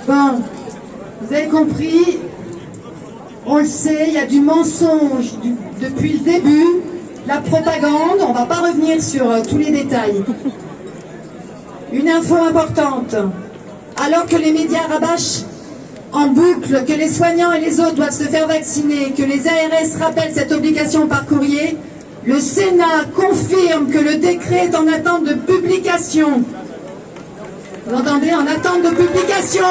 Bon, vous avez compris, on le sait, il y a du mensonge depuis le début, la propagande, on ne va pas revenir sur tous les détails. Une info importante, alors que les médias rabâchent en boucle que les soignants et les autres doivent se faire vacciner, que les ARS rappellent cette obligation par courrier, le Sénat confirme que le décret est en attente de publication. Vous entendez, en attente de publication.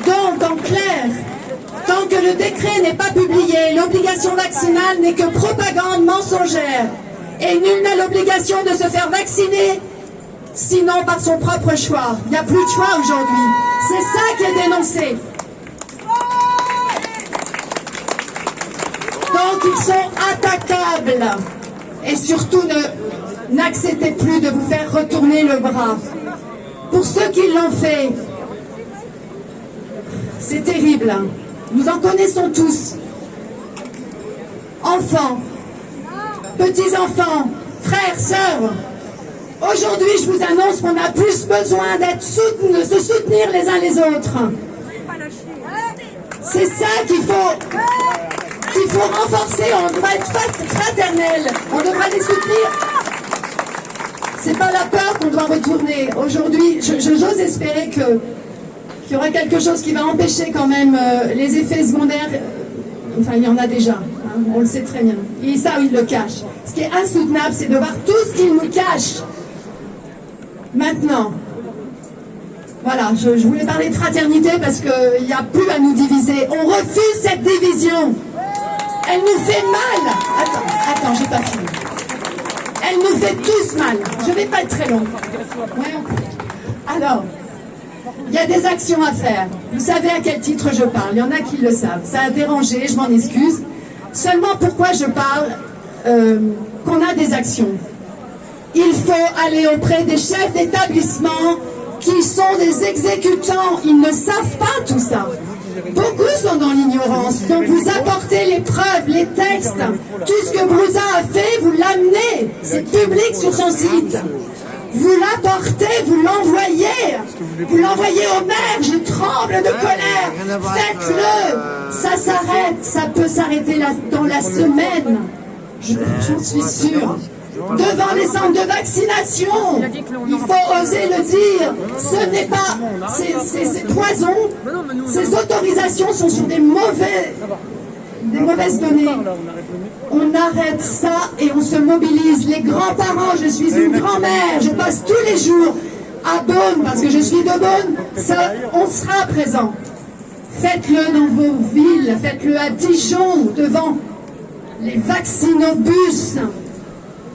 Donc, en clair, tant que le décret n'est pas publié, l'obligation vaccinale n'est que propagande mensongère. Et nul n'a l'obligation de se faire vacciner, sinon par son propre choix. Il n'y a plus de choix aujourd'hui. C'est ça qui est dénoncé. Donc, ils sont attaquables. Et surtout, n'acceptez plus de vous faire retourner le bras. Pour ceux qui l'ont fait, c'est terrible. Nous en connaissons tous. Enfants, petits-enfants, frères, sœurs. Aujourd'hui, je vous annonce qu'on a plus besoin de se soutenir les uns les autres. C'est ça qu'il faut renforcer. On doit être fraternel. On devra les soutenir. C'est pas la peur qu'on doit retourner. Aujourd'hui, j'ose espérer qu'il y aura quelque chose qui va empêcher quand même les effets secondaires. Enfin, il y en a déjà. Hein, on le sait très bien. Et ça, ils le cachent. Ce qui est insoutenable, c'est de voir tout ce qu'ils nous cachent. Maintenant, voilà, je voulais parler de fraternité parce qu'il n'y a plus à nous diviser. On refuse cette division. Elle nous fait mal. Attends, j'ai pas fini. Elle nous fait tous mal. Je ne vais pas être très longue. Alors, il y a des actions à faire. Vous savez à quel titre je parle. Il y en a qui le savent. Ça a dérangé, je m'en excuse. Seulement, pourquoi je parle qu'on a des actions? Il faut aller auprès des chefs d'établissement qui sont des exécutants. Ils ne savent pas tout ça. Beaucoup sont dans l'ignorance. Donc vous apportez les preuves, les textes. Tout ce que Brouza a fait, vous l'amenez. C'est public sur son site. Vous l'apportez, vous l'envoyez. Vous l'envoyez au maire. Je tremble de colère. Faites-le. Ça s'arrête. Ça peut s'arrêter dans la semaine. J'en suis sûre. Devant les centres de vaccination, il faut oser le dire, ce n'est pas, c'est poison, ces autorisations sont sur des mauvaises données. On arrête ça et on se mobilise. Les grands-parents, je suis une grand-mère, je passe tous les jours à Beaune, parce que je suis de Beaune, ça, on sera présent. Faites-le dans vos villes, faites-le à Dijon, devant les vaccinobus.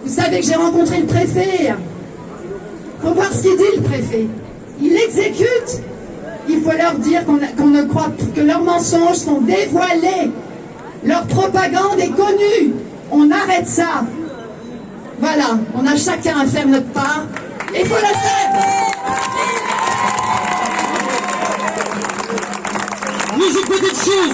Vous savez que j'ai rencontré le préfet. Il faut voir ce qu'il dit, le préfet. Il exécute. Il faut leur dire qu'on ne croit que leurs mensonges sont dévoilés. Leur propagande est connue. On arrête ça. Voilà, on a chacun à faire notre part. Et il faut la faire. Nous, une petite chose.